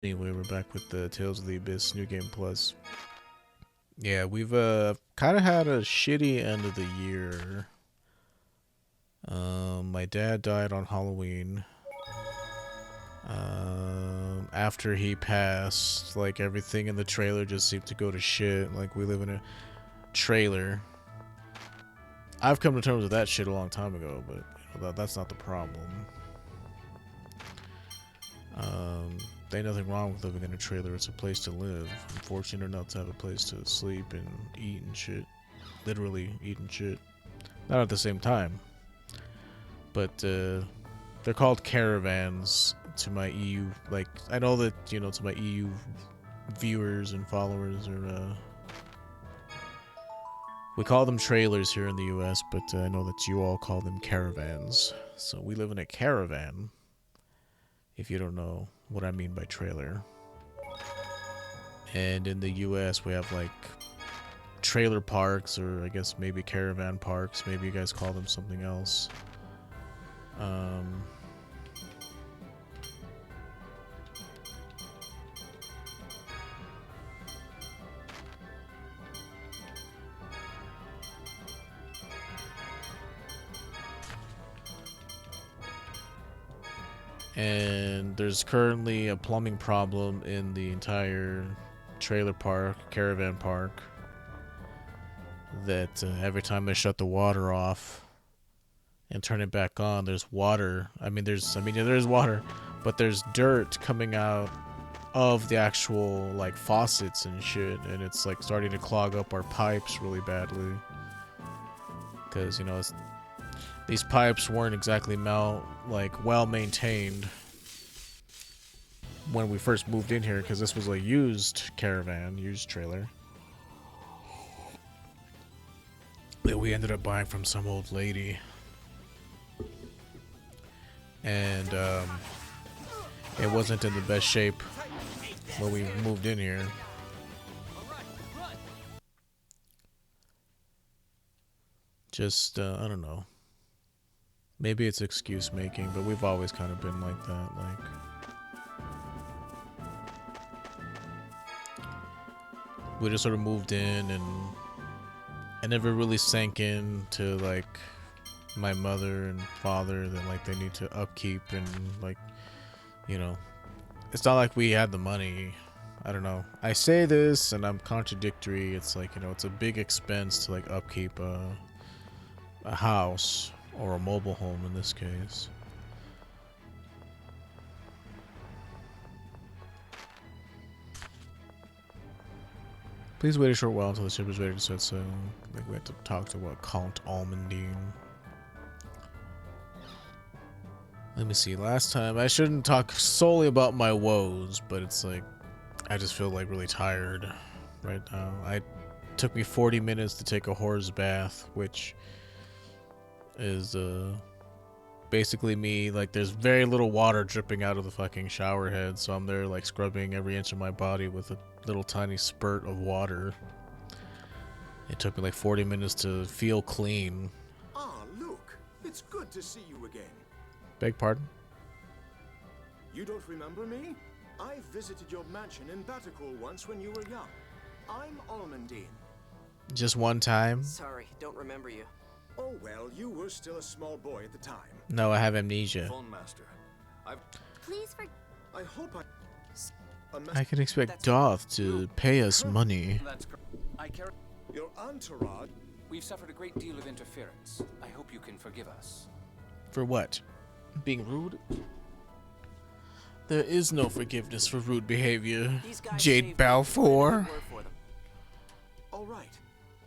Anyway, we're back with the Tales of the Abyss New Game Plus. Yeah, we've kind of had a shitty end of the year. My dad died on Halloween. After he passed, like everything in the trailer just seemed to go to shit. Like we live in a trailer. I've come to terms with that shit a long time ago, but that's not the problem. There ain't nothing wrong with living in a trailer. It's a place to live. I'm fortunate enough to have a place to sleep and eat and shit. Literally eat and shit. Not at the same time. But they're called caravans to my EU. Like, I know that, to my EU viewers and followers are, we call them trailers here in the US, but I know that you all call them caravans. So we live in a caravan, if you don't know what I mean by trailer. And in the US, we have like trailer parks, or I guess maybe caravan parks. Maybe you guys call them something else. And there's currently a plumbing problem in the entire trailer park, caravan park, that every time they shut the water off and turn it back on, there's water. There's water, but there's dirt coming out of the actual like faucets and shit, and it's like starting to clog up our pipes really badly. Because these pipes weren't exactly well maintained when we first moved in here, because this was a used caravan, used trailer that we ended up buying from some old lady. And it wasn't in the best shape when we moved in here. Just I don't know, maybe it's excuse making, but we've always kind of been like that. Like, we just sort of moved in, and I never really sank in to like my mother and father that like they need to upkeep, and like, it's not like we had the money. I don't know. I say this and I'm contradictory. It's like, it's a big expense to like upkeep a house, or a mobile home in this case. Please wait a short while until the ship is ready to set sail. Like, we have to talk to Count Almondine. Let me see. Last time, I shouldn't talk solely about my woes, but it's like, I just feel like really tired right now. It took me 40 minutes to take a horse bath, which is basically me, like, there's very little water dripping out of the fucking shower head, so I'm there like scrubbing every inch of my body with a little tiny spurt of water. It took me like 40 minutes to feel clean. Ah, Luke, it's good to see you again. Beg pardon? You don't remember me? I visited your mansion in Batakul once when you were young. I'm Almondine. Just one time? Sorry, don't remember you. Oh well, you were still a small boy at the time. No, I have amnesia. Phone master. Please for. I hope I can expect Doth to pay us money. That's correct. Your entourage. We've suffered a great deal of interference. I hope you can forgive us. For what? Being rude? There is no forgiveness for rude behavior, Jade Balfour. All right.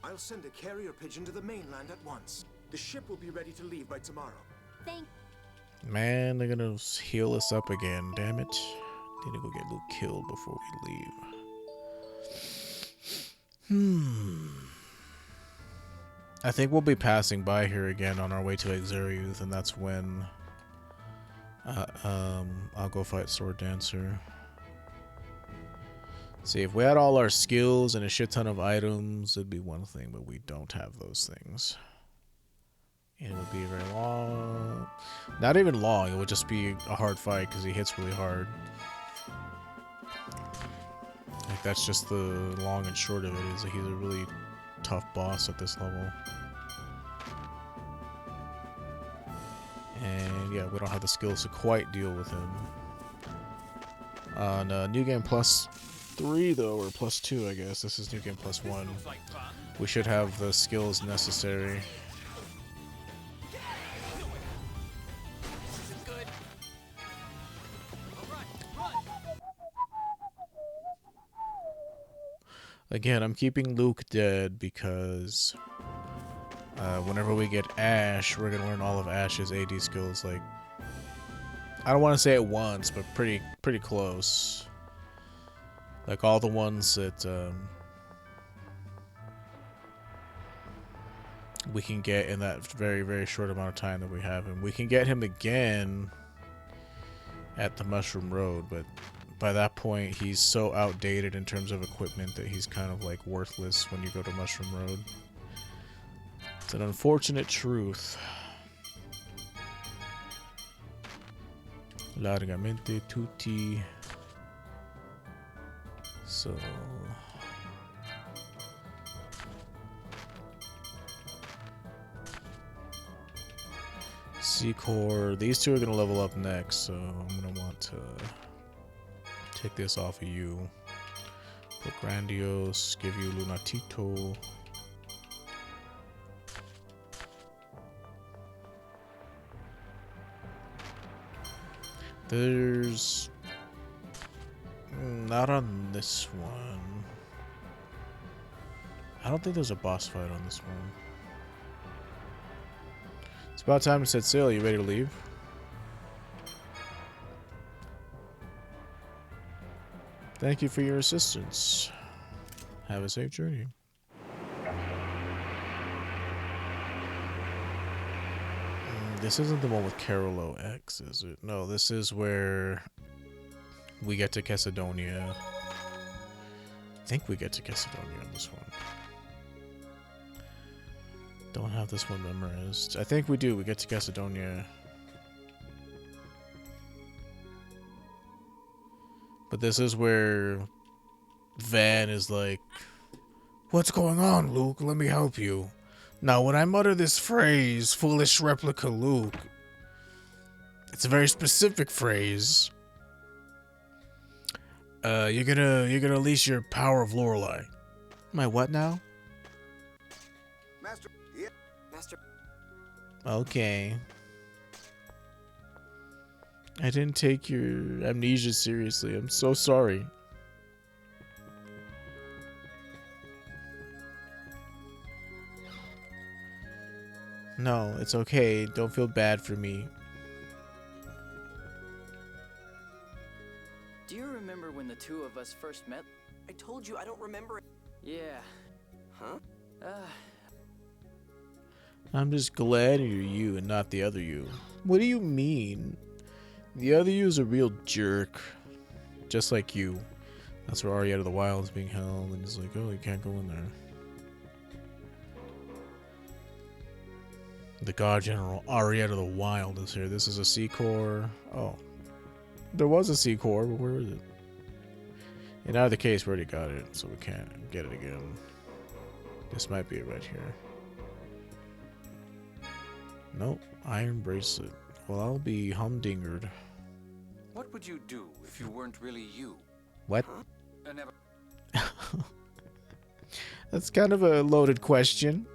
I'll send a carrier pigeon to the mainland at once. The ship will be ready to leave by tomorrow. Thank. Man, they're gonna heal us up again, damn it. Need to go get Luke killed before we leave. I think we'll be passing by here again on our way to Exariuth, and that's when I'll go fight Sword Dancer. See, if we had all our skills and a shit ton of items, it'd be one thing, but we don't have those things. And it would be very long. Not even long, it would just be a hard fight because he hits really hard. Like, that's just the long and short of it, is that he's a really tough boss at this level. And yeah, we don't have the skills to quite deal with him. On New Game Plus 3 though, or Plus 2 I guess, this is New Game Plus 1. We should have the skills necessary. Again, I'm keeping Luke dead because whenever we get Ash, we're gonna learn all of Ash's AD skills. Like, I don't want to say it once, but pretty close. Like all the ones that we can get in that very short amount of time that we have him. We can get him again at the Mushroom Road, but by that point he's so outdated in terms of equipment that he's kind of like worthless when you go to Mushroom Road. It's an unfortunate truth. Largamente tutti. So C-Core, these two are gonna level up next, so I'm gonna want to take this off of you. Put Grandiose, give you Lunatito. There's not on this one. I don't think there's a boss fight on this one. It's about time to set sail. You ready to leave? Thank you for your assistance. Have a safe journey. This isn't the one with Carolo X, is it? No, this is where we get to Cesadonia. I think we get to Cesadonia on this one. Don't have this one memorized. I think we do. We get to Cesadonia. But this is where Van is like, "What's going on, Luke? Let me help you." Now, when I mutter this phrase, "foolish replica Luke," it's a very specific phrase. You're gonna unleash your power of Lorelei. My what now? Master. Yeah. Master. Okay. I didn't take your amnesia seriously. I'm so sorry. No, it's okay. Don't feel bad for me. Do you remember when the two of us first met? I told you I don't remember it. Yeah. Huh? I'm just glad you're you and not the other you. What do you mean? The other you is a real jerk. Just like you. That's where Arietta the Wild is being held, and it's like, oh, you can't go in there. The God General Arietta the Wild is here. This is a C-Core. Oh. There was a C-Core, but where is it? In either case, we already got it, so we can't get it again. This might be it right here. Nope. Iron Bracelet. Well, I'll be humdingered. What would you do if you weren't really you? What? Never. That's kind of a loaded question.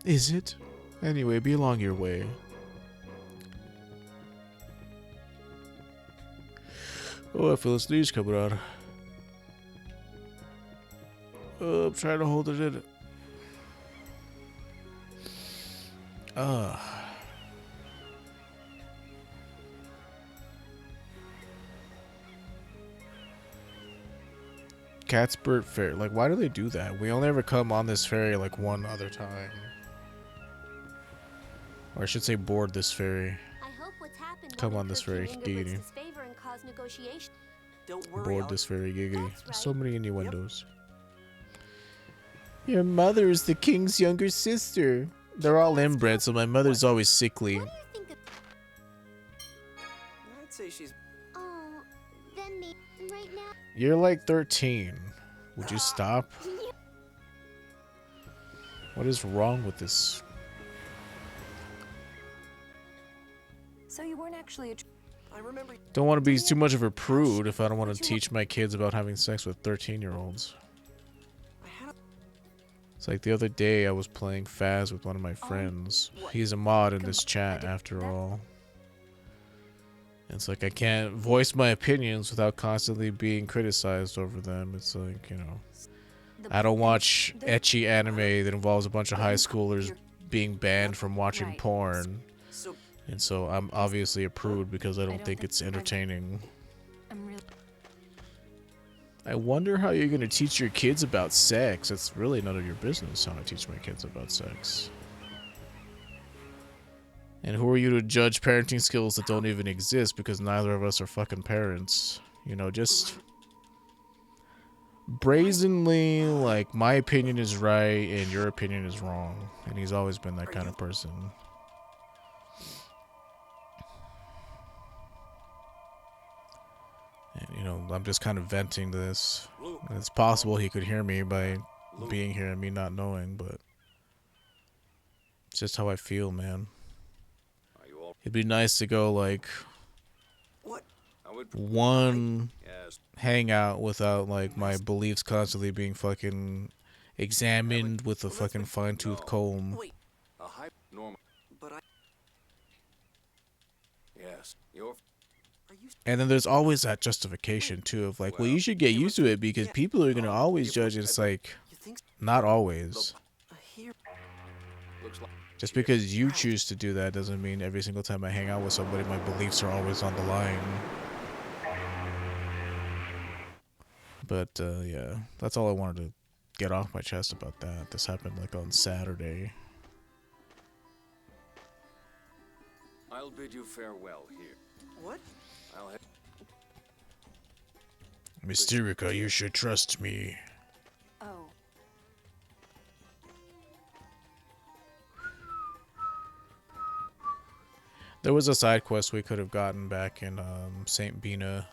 Is it? Anyway, be along your way. Oh, I feel a sneeze coming on. Oh, I'm trying to hold it in. Catspert Ferry. Like, why do they do that? We only ever come on this ferry like one other time. Or I should say board this ferry. I hope what's happened Come won't on this incur ferry, King giggity. Ingrid's disfavor and cause negotiation. Don't worry. Board this ferry, giggity. That's right. So many innuendos. Your mother is the king's younger sister. They're all inbred, so my mother's always sickly. What do you think of... I'd say she's. Oh, then me right now. You're like 13. Would you stop? What is wrong with this? So you weren't actually a I remember. Don't want to be too much of a prude if I don't want to teach my kids about having sex with 13-year-olds. I had. It's like the other day I was playing Faz with one of my friends. He's a mod in this chat after all. It's like I can't voice my opinions without constantly being criticized over them. It's like, you know, I don't watch ecchi anime that involves a bunch of high schoolers being banned from watching porn. So And so I'm obviously a prude because I don't think it's entertaining. I'm really I wonder how you're going to teach your kids about sex. It's really none of your business how I teach my kids about sex. And who are you to judge parenting skills that don't even exist because neither of us are fucking parents? You know, just brazenly, like, my opinion is right and your opinion is wrong. And he's always been that kind of person. And, you know, I'm just kind of venting this. And it's possible he could hear me by being here and me not knowing, but it's just how I feel, man. It'd be nice to go, like, what? one hangout without, like, my beliefs constantly being fucking examined with a fucking fine-tooth comb. Wait. A high normal. But I. Yes. You're. Are you? And then there's always that justification, too, of like, well, you should get used to it because people are going to always judge. It's like, You think? not always. Here. Looks like. Just because you choose to do that doesn't mean every single time I hang out with somebody, my beliefs are always on the line. But, yeah, that's all I wanted to get off my chest about that. This happened, like, on Saturday. I'll bid you farewell here. What? I'll head. Mysterica, you should trust me. oh. There was a side quest we could have gotten back in St. Bina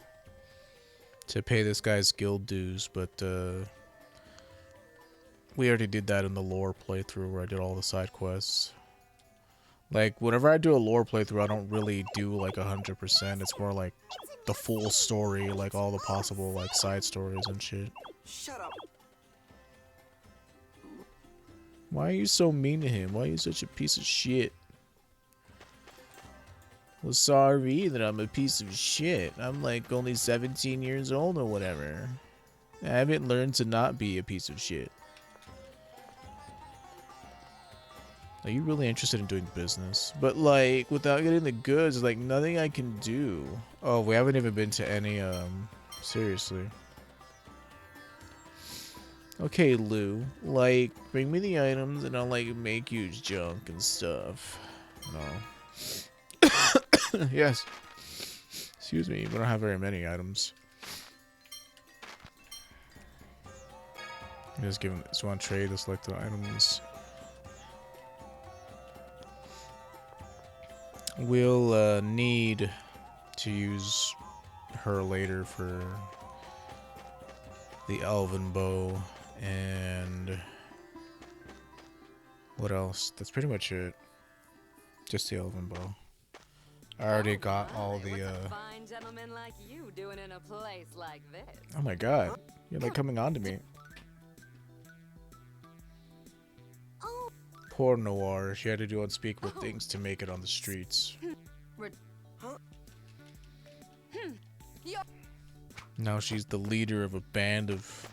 to pay this guy's guild dues, but we already did that in the lore playthrough where I did all the side quests. Like, whenever I do a lore playthrough, I don't really do like 100%. It's more like the full story, like all the possible like side stories and shit. Shut up. Why are you so mean to him? Why are you such a piece of shit? Well, sorry that I'm a piece of shit. I'm like only 17 years old or whatever. I haven't learned to not be a piece of shit. Are you really interested in doing business? But like, without getting the goods, like nothing I can do. Oh, we haven't even been to any, seriously. Okay, Lou. Like, bring me the items and I'll like make you junk and stuff. No. Yes. Excuse me, we don't have very many items. Just give him this one trade to select the items. We'll need to use her later for the elven bow and what else? That's pretty much it. Just the elven bow. I already got all the What's a fine gentleman like you doing in a place like this? oh my god. You're like coming on to me. Poor Noir. She had to do unspeakable things to make it on the streets. Now she's the leader of a band of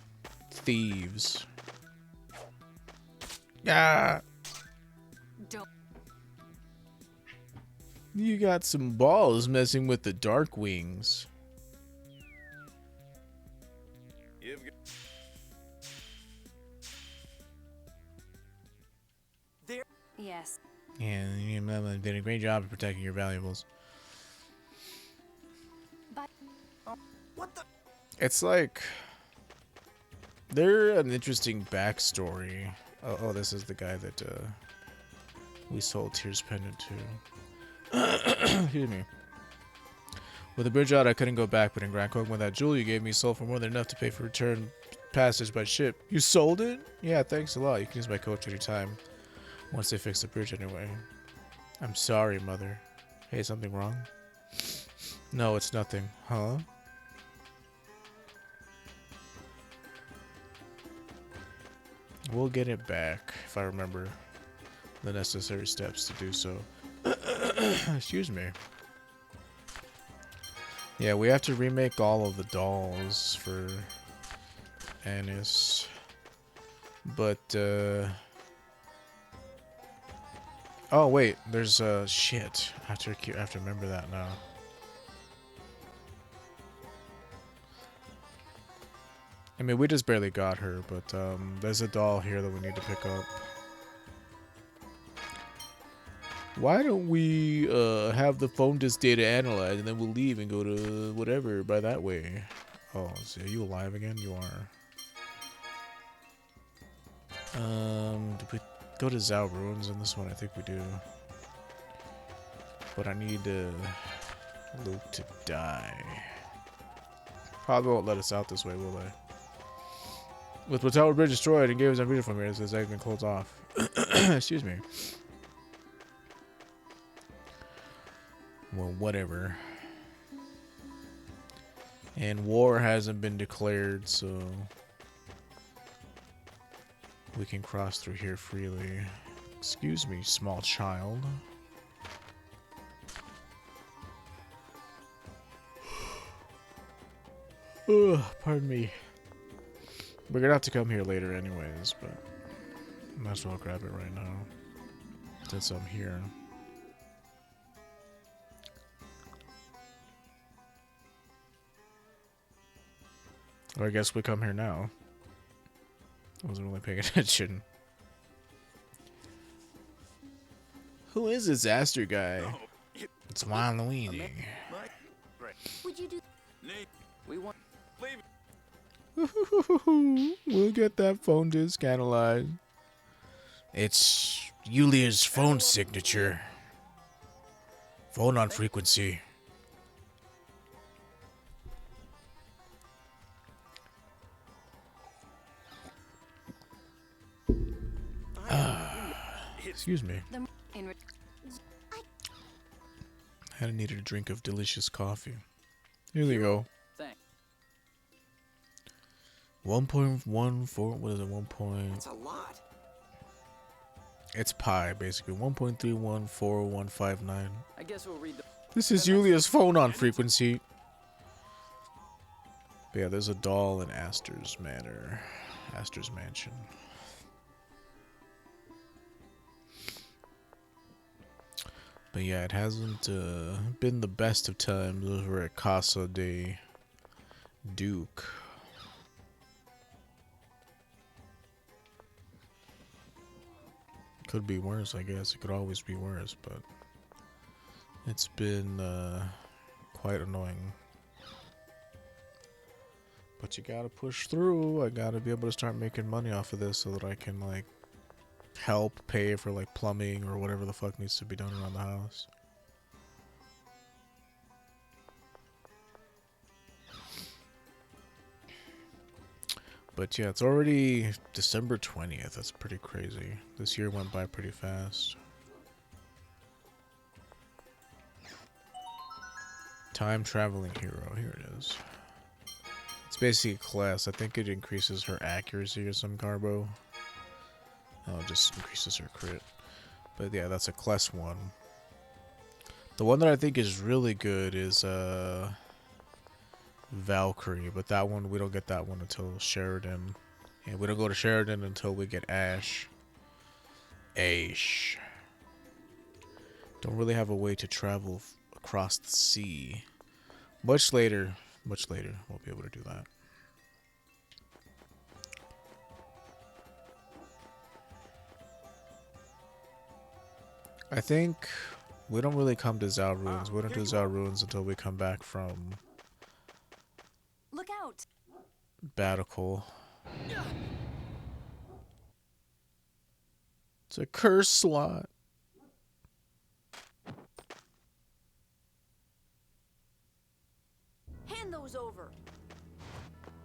thieves. Ah! Don't. You got some balls messing with the Dark Wings. There. Yes. And you did a great job of protecting your valuables. But What the? It's like they're an interesting backstory. Oh, this is the guy that we sold Tears Pendant to. Excuse me. With the bridge out, I couldn't go back, but in Grand Cogma, that jewel you gave me sold for more than enough to pay for return passage by ship. You sold it? Yeah, thanks a lot. You can use my coach anytime. Once they fix the bridge anyway. I'm sorry, Mother. Hey, something wrong? No, it's nothing. Huh? We'll get it back if I remember the necessary steps to do so. Excuse me. Yeah, we have to remake all of the dolls for Annis. But, oh, wait. There's, shit. I have to remember that now. I mean, we just barely got her, but, there's a doll here that we need to pick up. Why don't we have the phone disk data analyzed and then we'll leave and go to whatever by that way? Oh, so are you alive again? You are. Do we go to Zao Ruins in this one? I think we do. But I need Luke to die. Probably won't let us out this way, will they? With the tower bridge destroyed and gave us a reader from here, it says I've been closed off. Excuse me. Well, whatever. And war hasn't been declared, so we can cross through here freely. Excuse me, small child. Ugh, pardon me. We're gonna have to come here later anyways, but might as well grab it right now. Since I'm here. Or I guess we come here now. I wasn't really paying attention. Who is this Aster guy? It's Waluigi. Would you do? We want. We'll get that phone disk analyzed. It's Yulia's phone signature. Phone on frequency. Excuse me. I needed a drink of delicious coffee. Here we go. Thanks. 1.14. What is it? 1. That's a lot. It's pi, basically. 1.314159. I guess we'll read the. This is Yulia's phone on frequency. But yeah, there's a doll in Aster's Manor. Aster's Mansion. But yeah, it hasn't been the best of times over at Casa de Duke. Could be worse, I guess. It could always be worse, but it's been quite annoying. But you gotta push through. I gotta be able to start making money off of this so that I can, like, help pay for, like, plumbing or whatever the fuck needs to be done around the house. But yeah, it's already December 20th. That's pretty crazy. This year went by pretty fast. Time traveling hero. Here it is. It's basically a class. I think it increases her accuracy or some garbo. Oh, it just increases her crit. But yeah, that's a class 1. The one that I think is really good is Valkyrie, but that one, we don't get that one until Sheridan. And we don't go to Sheridan until we get Ash. Ash. Don't really have a way to travel across the sea. Much later we'll be able to do that. I think we don't really come to Zao Ruins. We don't do Zao Ruins until we come back from Look out! Batical. It's a curse slot. Hand those over.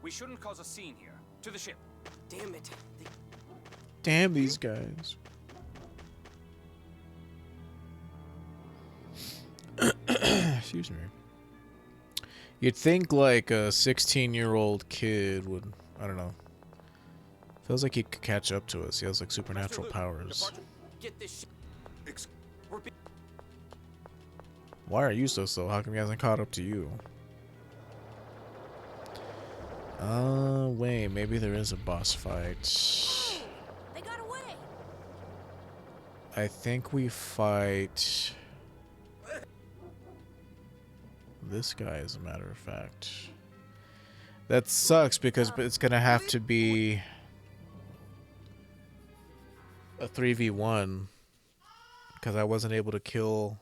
We shouldn't cause a scene here. To the ship. Damn it. Damn these guys. Excuse me. You'd think like a 16-year-old kid would, I don't know. Feels like he could catch up to us. He has like supernatural powers. Get this shit. We're be Why are you so slow? How come he hasn't caught up to you? Wait, maybe there is a boss fight. They got away. I think we fight this guy, as a matter of fact. That sucks because it's gonna have to be a 3v1 because I wasn't able to kill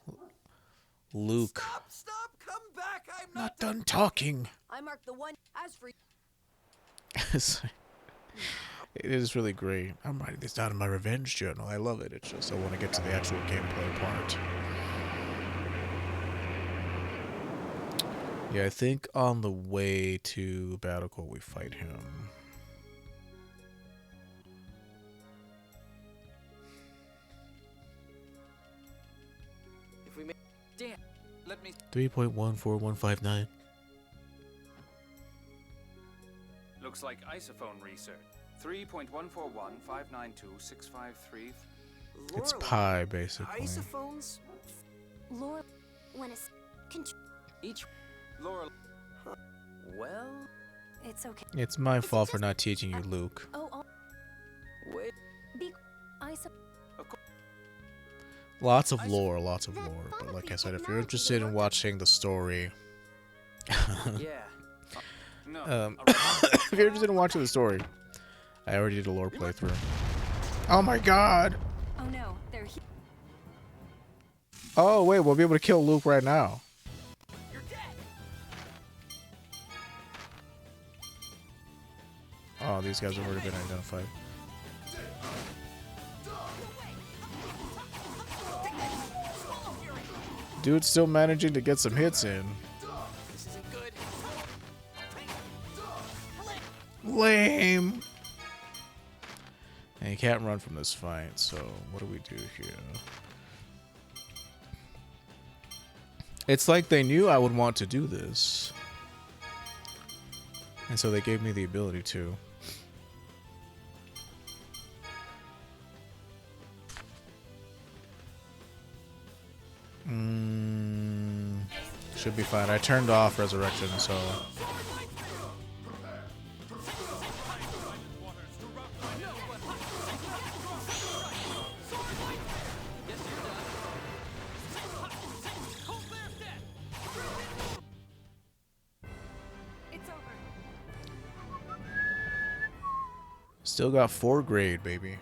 Luke. Stop, come back. I'm Not done talking. I marked the one. As for It is really great. I'm writing this down in my revenge journal. I love it. It's just I want to get to the actual gameplay part. Yeah, I think on the way to Battlecore we fight him. If we make Damn. Let me. 3.14159. Looks like isophone research. 3.141592653. It's Lorelei, pi, basically. Isophones? Laura, when is Each. Laura. Well, it's okay. It's my fault for not teaching you, Luke. Oh, wait. be. I sup. Lots of lore, but like I said, if you're interested in watching the story, Yeah. No. if you're interested in watching the story, I already did a lore playthrough. Oh my god! Oh no, they're here. Oh wait, we'll be able to kill Luke right now. You're dead. Oh, these guys have already been identified. Dude's still managing to get some hits in. This isn't good. Lame! And you can't run from this fight, so what do we do here? It's like they knew I would want to do this. And so they gave me the ability to. Should be fine. I turned off Resurrection, so... It's over. Still got 4 grade, baby.